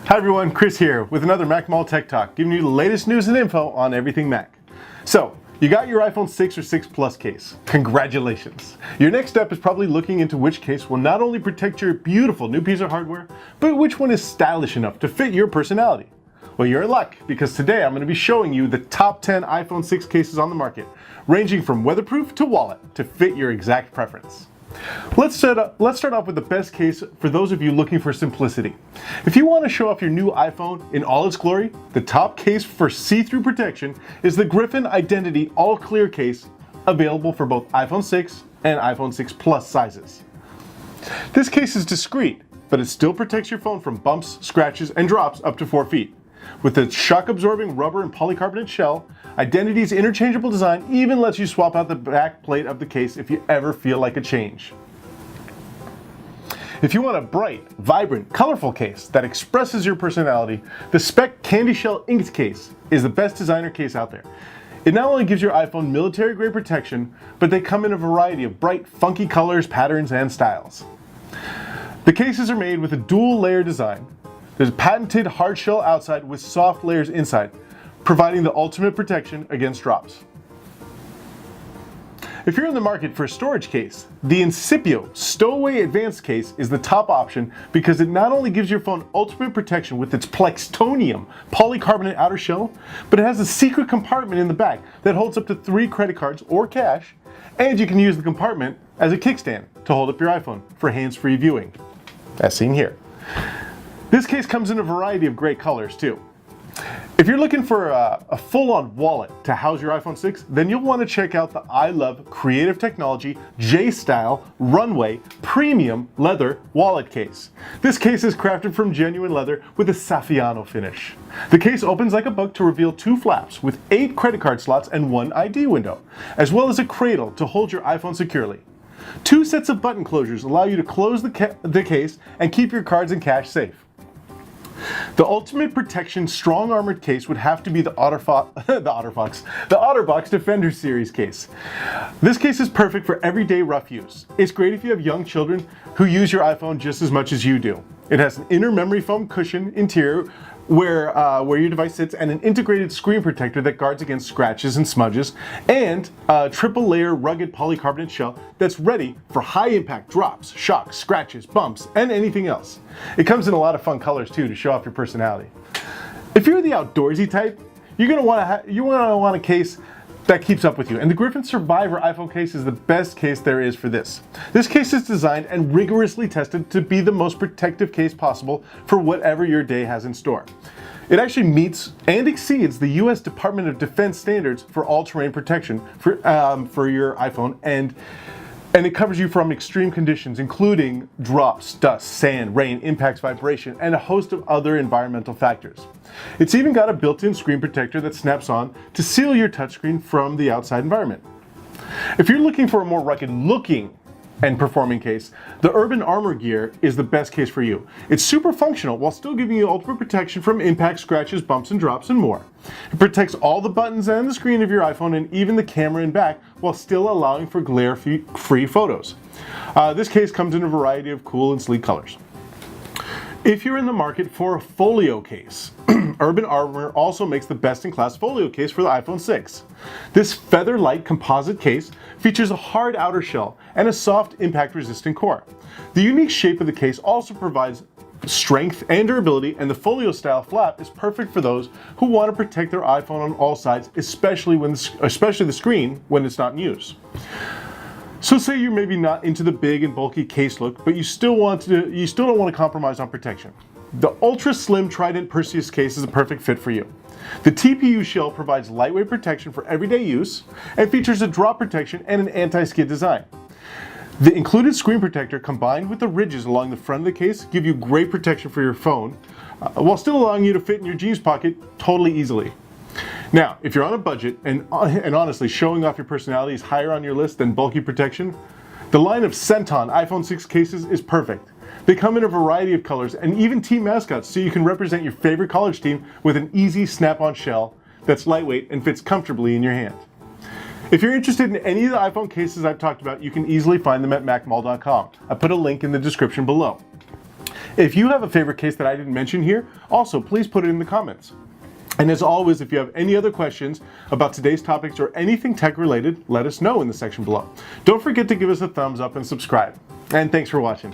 Hi everyone, Chris here with another Mac Mall Tech Talk, giving you the latest news and info on everything Mac. So, you got your iPhone 6 or 6 Plus case. Congratulations. Your next step is probably looking into which case will not only protect your beautiful new piece of hardware, but which one is stylish enough to fit your personality. Well, you're in luck, because today I'm going to be showing you the top 10 iPhone 6 cases on the market, ranging from weatherproof to wallet to fit your exact preference. Let's start off with the best case for those of you looking for simplicity. If you want to show off your new iPhone in all its glory, the top case for see-through protection is the Griffin Identity All Clear case, available for both iPhone 6 and iPhone 6 Plus sizes. This case is discreet, but it still protects your phone from bumps, scratches, and drops up to 4 feet. With its shock-absorbing rubber and polycarbonate shell, Identity's interchangeable design even lets you swap out the back plate of the case if you ever feel like a change. If you want a bright, vibrant, colorful case that expresses your personality, the Speck Candy Shell Inked case is the best designer case out there. It not only gives your iPhone military-grade protection, but they come in a variety of bright, funky colors, patterns, and styles. The cases are made with a dual-layer design. There's a patented hard shell outside with soft layers inside, providing the ultimate protection against drops. If you're in the market for a storage case, the Incipio Stowaway Advanced case is the top option because it not only gives your phone ultimate protection with its Plextonium polycarbonate outer shell, but it has a secret compartment in the back that holds up to 3 credit cards or cash, and you can use the compartment as a kickstand to hold up your iPhone for hands-free viewing, as seen here. This case comes in a variety of great colors too. If you're looking for a full-on wallet to house your iPhone 6, then you'll want to check out the iLove Creative Technology J-Style Runway Premium Leather Wallet Case. This case is crafted from genuine leather with a Saffiano finish. The case opens like a book to reveal 2 flaps with 8 credit card slots and 1 ID window, as well as a cradle to hold your iPhone securely. 2 sets of button closures allow you to close the case and keep your cards and cash safe. The ultimate protection strong armored case would have to be the OtterBox Defender Series case. This case is perfect for everyday rough use. It's great if you have young children who use your iPhone just as much as you do. It has an inner memory foam cushion interior where your device sits, and an integrated screen protector that guards against scratches and smudges, and a triple layer rugged polycarbonate shell that's ready for high impact drops, shocks, scratches, bumps, and anything else. It comes in a lot of fun colors too to show off your personality. If you're the outdoorsy type, you're gonna want a case that keeps up with you, and the Griffin Survivor iPhone case is the best case there is for this. This case is designed and rigorously tested to be the most protective case possible for whatever your day has in store. It actually meets and exceeds the US Department of Defense standards for all-terrain protection for your iPhone, and it covers you from extreme conditions, including drops, dust, sand, rain, impacts, vibration, and a host of other environmental factors. It's even got a built-in screen protector that snaps on to seal your touchscreen from the outside environment. If you're looking for a more rugged looking and performing case, the Urban Armor Gear is the best case for you. It's super functional while still giving you ultimate protection from impacts, scratches, bumps, and drops, and more. It protects all the buttons and the screen of your iPhone and even the camera and back while still allowing for glare-free photos. This case comes in a variety of cool and sleek colors. If you're in the market for a folio case, Urban Armor also makes the best-in-class folio case for the iPhone 6. This feather-light composite case features a hard outer shell and a soft impact-resistant core. The unique shape of the case also provides strength and durability, and the folio-style flap is perfect for those who want to protect their iPhone on all sides, especially the screen when it's not in use. So say you're maybe not into the big and bulky case look, but you still don't want to compromise on protection. The ultra slim Trident Perseus case is a perfect fit for you. The TPU shell provides lightweight protection for everyday use and features a drop protection and an anti-skid design. The included screen protector combined with the ridges along the front of the case give you great protection for your phone, while still allowing you to fit in your jeans pocket totally easily. Now, if you're on a budget and honestly showing off your personality is higher on your list than bulky protection, the line of Centon iPhone 6 cases is perfect. They come in a variety of colors and even team mascots, so you can represent your favorite college team with an easy snap-on shell that's lightweight and fits comfortably in your hand. If you're interested in any of the iPhone cases I've talked about, you can easily find them at macmall.com. I put a link in the description below. If you have a favorite case that I didn't mention here, also please put it in the comments. And as always, if you have any other questions about today's topics or anything tech related, let us know in the section below. Don't forget to give us a thumbs up and subscribe. And thanks for watching.